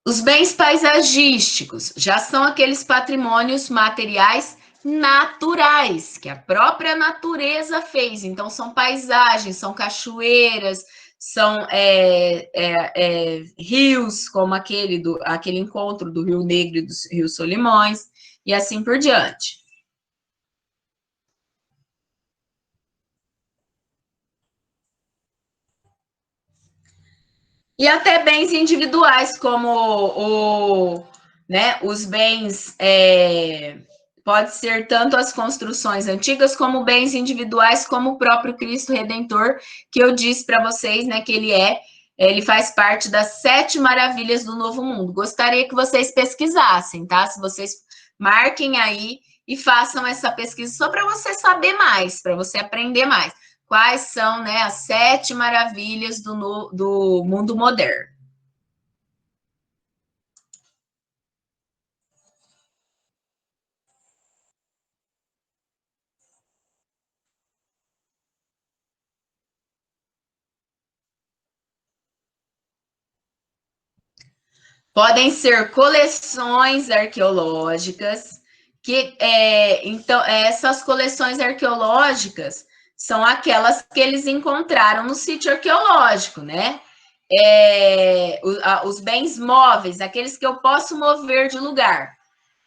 A: Os bens paisagísticos já são aqueles patrimônios materiais naturais, que a própria natureza fez. Então, são paisagens, são cachoeiras, são rios, como aquele encontro do Rio Negro e do Rio Solimões, e assim por diante. E até bens individuais, como os bens, pode ser tanto as construções antigas, como bens individuais, como o próprio Cristo Redentor, que eu disse para vocês, né, que ele faz parte das 7 maravilhas do Novo Mundo. Gostaria que vocês pesquisassem, tá? Se vocês marquem aí e façam essa pesquisa só para você saber mais, para você aprender mais. Quais são, né, as 7 maravilhas do mundo moderno? Podem ser coleções arqueológicas, então essas coleções arqueológicas são aquelas que eles encontraram no sítio arqueológico, né? Os bens móveis, aqueles que eu posso mover de lugar.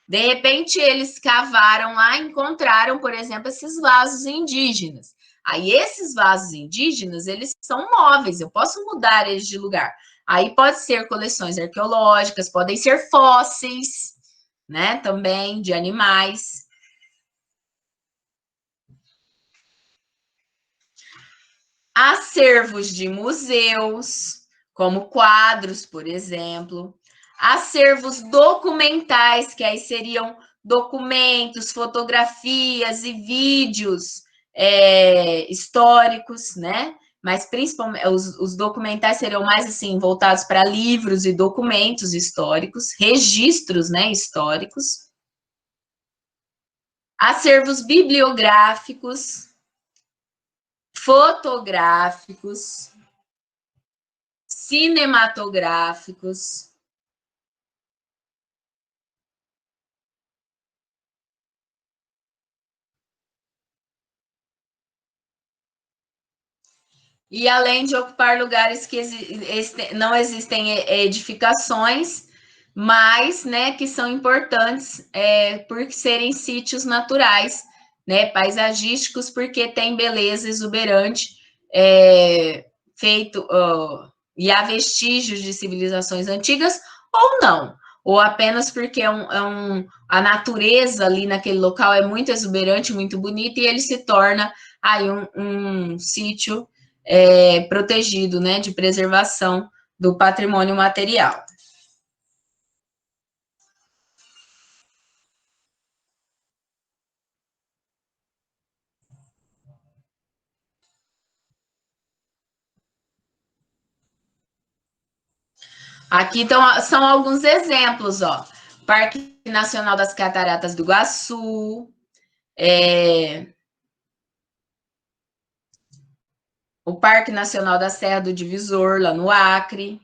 A: De repente, eles cavaram lá e encontraram, por exemplo, esses vasos indígenas. Aí, esses vasos indígenas, eles são móveis, eu posso mudar eles de lugar. Aí, pode ser coleções arqueológicas, podem ser fósseis, né, também, de animais. Acervos de museus, como quadros, por exemplo. Acervos documentais, que aí seriam documentos, fotografias e vídeos históricos, né? Mas principalmente os documentais seriam mais assim voltados para livros e documentos históricos, registros, né, históricos. Acervos bibliográficos, fotográficos, cinematográficos. E além de ocupar lugares que não existem edificações, mas, né, que são importantes por serem sítios naturais, né, paisagísticos, porque tem beleza exuberante, feito, e há vestígios de civilizações antigas, ou não, ou apenas porque a natureza ali naquele local é muito exuberante, muito bonita, e ele se torna aí um sítio protegido, né, de preservação do patrimônio material. Aqui são alguns exemplos, ó. Parque Nacional das Cataratas do Iguaçu, o Parque Nacional da Serra do Divisor, lá no Acre,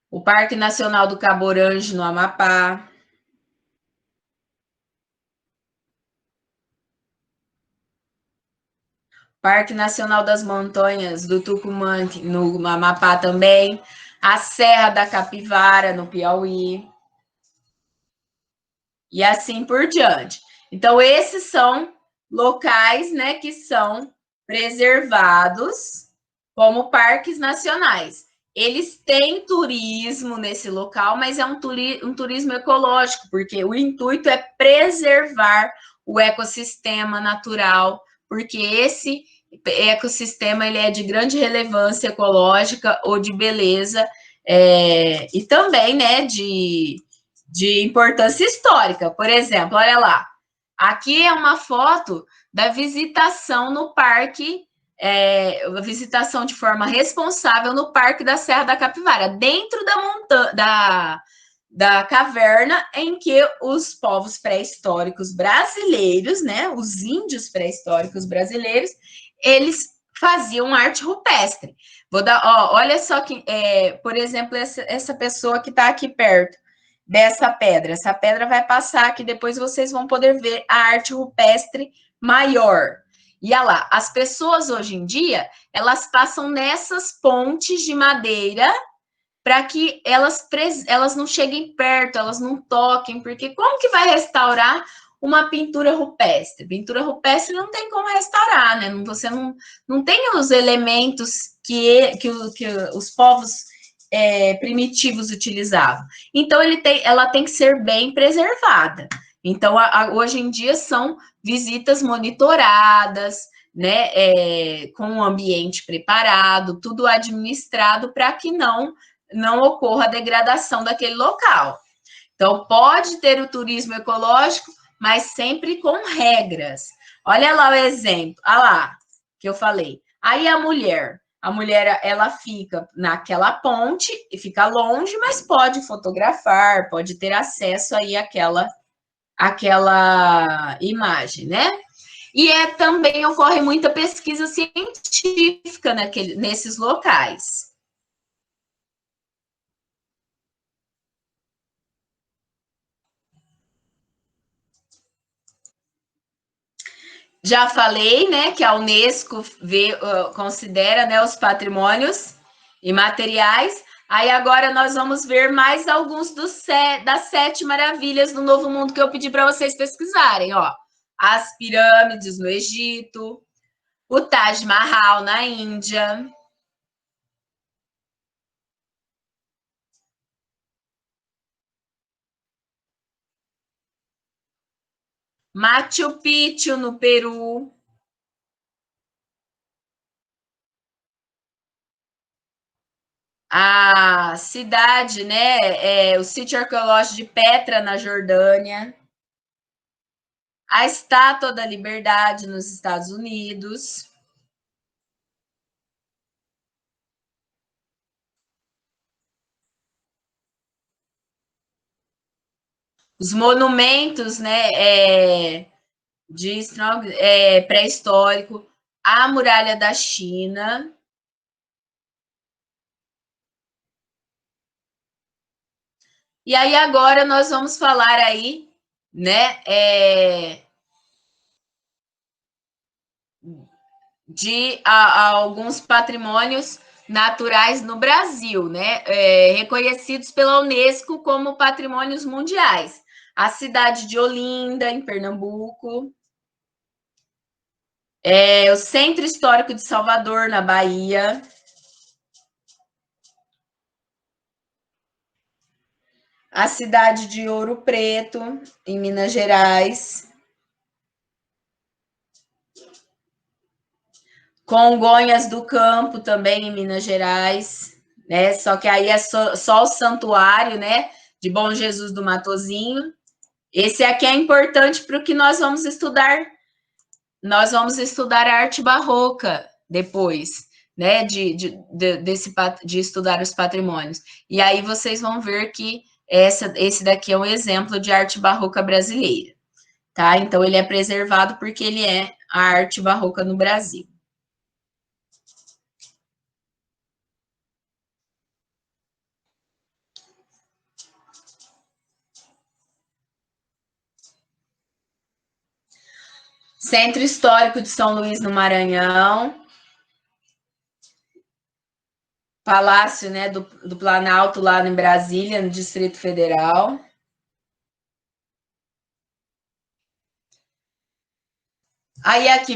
A: o Parque Nacional do Caborange, no Amapá, Parque Nacional das Montanhas do Tucumã, no Amapá também, a Serra da Capivara, no Piauí, e assim por diante. Então, esses são locais, né, que são preservados como parques nacionais. Eles têm turismo nesse local, mas é um turismo ecológico, porque o intuito é preservar o ecossistema natural, porque esse ecossistema ele é de grande relevância ecológica ou de beleza, e também, né, de importância histórica. Por exemplo, olha lá, aqui é uma foto da visitação no parque, a visitação de forma responsável no Parque da Serra da Capivara, dentro da montanha, da caverna em que os povos pré-históricos brasileiros, né, os índios pré-históricos brasileiros, eles faziam arte rupestre. Vou dar, ó, olha só que, por exemplo, essa pessoa que está aqui perto dessa pedra. Essa pedra vai passar que depois vocês vão poder ver a arte rupestre maior. E olha lá, as pessoas hoje em dia, elas passam nessas pontes de madeira para que elas não cheguem perto, elas não toquem, porque como que vai restaurar uma pintura rupestre? Pintura rupestre não tem como restaurar, né? Você não tem os elementos que os povos primitivos utilizavam. Então, ela tem que ser bem preservada. Então, hoje em dia são visitas monitoradas, né, com o ambiente preparado, tudo administrado para que não ocorra a degradação daquele local. Então, pode ter o turismo ecológico, mas sempre com regras. Olha lá o exemplo, olha lá, que eu falei. Aí a mulher, ela fica naquela ponte e fica longe, mas pode fotografar, pode ter acesso aí àquela imagem, né? E também ocorre muita pesquisa científica nesses locais. Já falei, né, que a Unesco considera, né, os patrimônios imateriais. Aí agora nós vamos ver mais alguns das 7 maravilhas do Novo Mundo que eu pedi para vocês pesquisarem, ó. As pirâmides no Egito, o Taj Mahal na Índia, Machu Picchu no Peru, a cidade, né, o sítio arqueológico de Petra na Jordânia, a Estátua da Liberdade nos Estados Unidos, os monumentos, né, pré-histórico, a Muralha da China. E aí agora nós vamos falar aí, né, de alguns patrimônios naturais no Brasil, né, reconhecidos pela Unesco como patrimônios mundiais. A cidade de Olinda, em Pernambuco, o Centro Histórico de Salvador, na Bahia, a cidade de Ouro Preto, em Minas Gerais, Congonhas do Campo, também em Minas Gerais, né? Só que aí é só o santuário, né? De Bom Jesus do Matozinho. Esse aqui é importante para o que nós vamos estudar. Nós vamos estudar a arte barroca depois, né? De estudar os patrimônios. E aí vocês vão ver que esse daqui é um exemplo de arte barroca brasileira, tá? Então ele é preservado porque ele é a arte barroca no Brasil. Centro Histórico de São Luís, no Maranhão. Palácio, né, do Planalto, lá em Brasília, no Distrito Federal. Aí aqui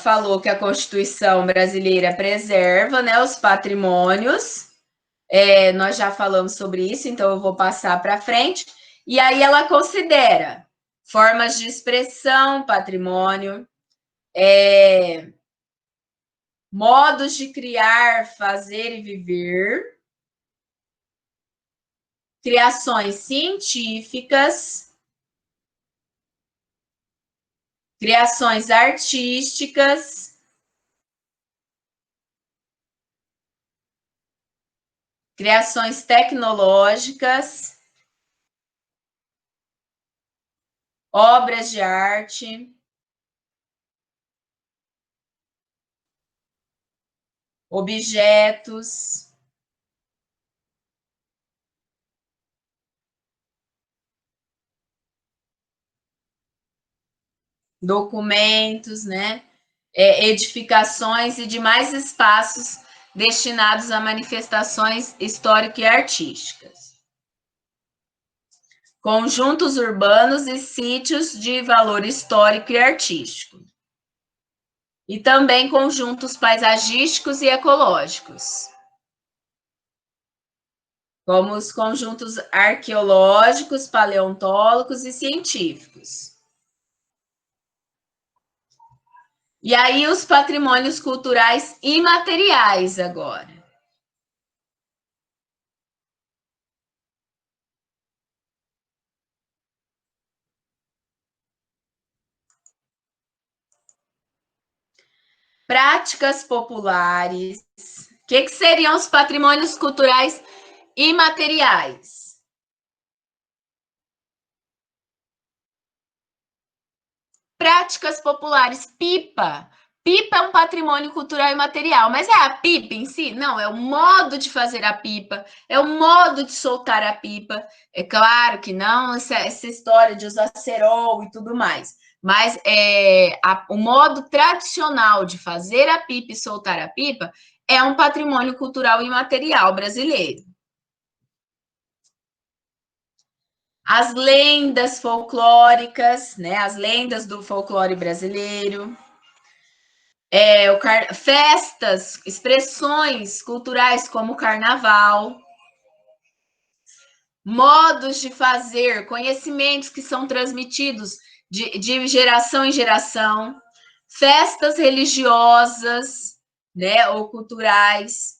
A: falou que a Constituição brasileira preserva, né, os patrimônios. Nós já falamos sobre isso, então eu vou passar para frente. E aí ela considera formas de expressão, patrimônio, modos de criar, fazer e viver, criações científicas, criações artísticas, criações tecnológicas, obras de arte, objetos, documentos, né? Edificações e demais espaços destinados a manifestações histórico e artísticas. Conjuntos urbanos e sítios de valor histórico e artístico. E também conjuntos paisagísticos e ecológicos, como os conjuntos arqueológicos, paleontólogos e científicos. E aí os patrimônios culturais imateriais agora. Práticas populares. O que seriam os patrimônios culturais imateriais? Práticas populares, pipa. pipa é um patrimônio cultural imaterial, mas é a pipa em si? Não, é o modo de fazer a pipa, é o modo de soltar a pipa. É claro que não essa história de usar cerol e tudo mais, mas o modo tradicional de fazer a pipa e soltar a pipa é um patrimônio cultural imaterial brasileiro. As lendas folclóricas, né? As lendas do folclore brasileiro. Festas, expressões culturais como o carnaval, modos de fazer, conhecimentos que são transmitidos de geração em geração, festas religiosas, né, ou culturais.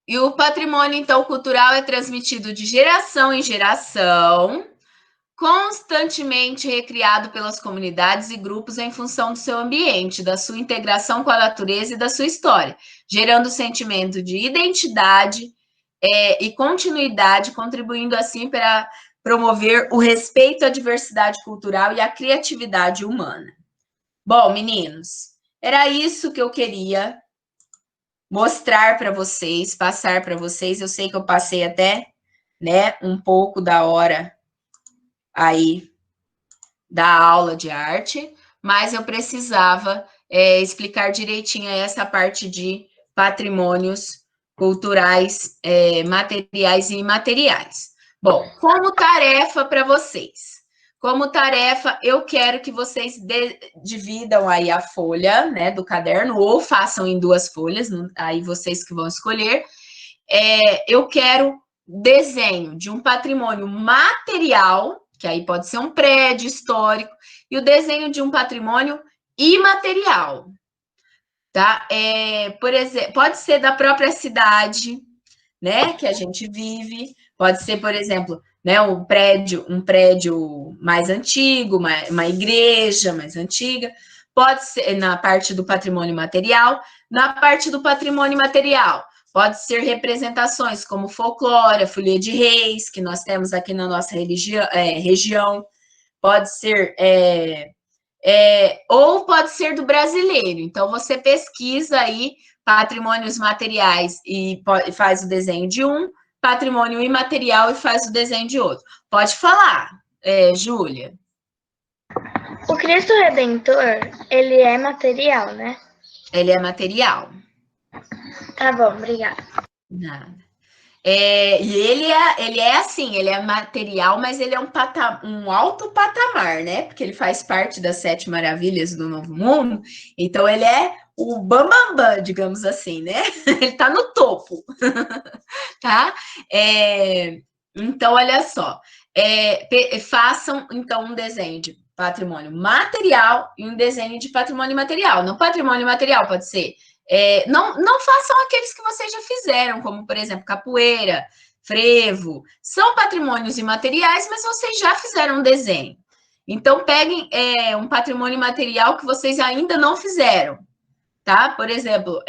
A: E o patrimônio, então, cultural é transmitido de geração em geração, constantemente recriado pelas comunidades e grupos em função do seu ambiente, da sua integração com a natureza e da sua história, gerando sentimento de identidade e continuidade, contribuindo assim para promover o respeito à diversidade cultural e à criatividade humana. Bom, meninos, era isso que eu queria mostrar para vocês, passar para vocês. Eu sei que eu passei até, né, um pouco da hora aí da aula de arte, mas eu precisava explicar direitinho essa parte de patrimônios culturais, materiais e imateriais. Bom, como tarefa para vocês. Como tarefa, eu quero que vocês dividam aí a folha, né, do caderno, ou façam em 2 folhas, aí vocês que vão escolher. Eu quero desenho de um patrimônio material, que aí pode ser um prédio histórico, e o desenho de um patrimônio imaterial, tá? Por exemplo, pode ser da própria cidade, né, que a gente vive, pode ser, por exemplo, né, um prédio mais antigo, uma igreja mais antiga, pode ser na parte do patrimônio material, na parte do patrimônio material. Pode ser representações como folclore, a folia de reis, que nós temos aqui na nossa região. Pode ser, ou pode ser do brasileiro. Então, você pesquisa aí patrimônios materiais e faz o desenho de um, patrimônio imaterial e faz o desenho de outro. Pode falar, Júlia.
C: O Cristo Redentor, ele é material, né?
A: Ele é material.
C: Tá bom, obrigada.
A: Nada. E ele é assim, ele é material, mas ele é um alto patamar, né? Porque ele faz parte das 7 maravilhas do Novo Mundo, então ele é o bambambam, digamos assim, né? Ele tá no topo, tá? Então, olha só, façam então um desenho de patrimônio material e um desenho de patrimônio imaterial. No patrimônio imaterial pode ser não façam aqueles que vocês já fizeram, como, por exemplo, capoeira, frevo. São patrimônios imateriais, mas vocês já fizeram um desenho. Então, peguem um patrimônio imaterial que vocês ainda não fizeram, tá? Por exemplo,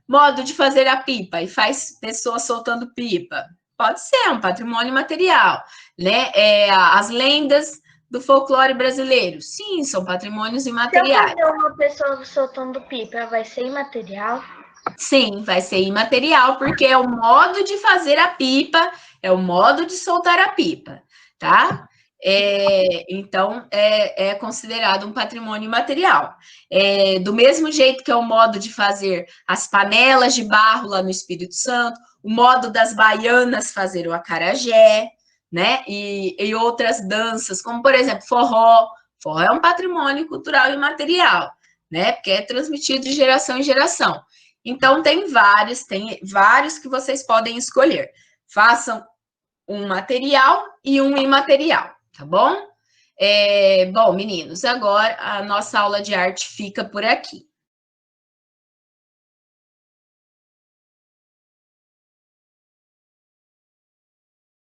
A: modo de fazer a pipa, e faz pessoas soltando pipa. Pode ser um patrimônio imaterial, né? As lendas do folclore brasileiro. Sim, são patrimônios imateriais.
C: Se eu fazer uma pessoa soltando pipa, vai ser imaterial?
A: Sim, vai ser imaterial, porque é o modo de fazer a pipa, é o modo de soltar a pipa, tá? Então, é considerado um patrimônio imaterial. Do mesmo jeito que é o modo de fazer as panelas de barro lá no Espírito Santo, o modo das baianas fazer o acarajé, né? E outras danças, como, por exemplo, forró. Forró é um patrimônio cultural imaterial, né? Porque é transmitido de geração em geração. Então, tem vários que vocês podem escolher. Façam um material e um imaterial, tá bom? Bom, meninos, agora a nossa aula de arte fica por aqui.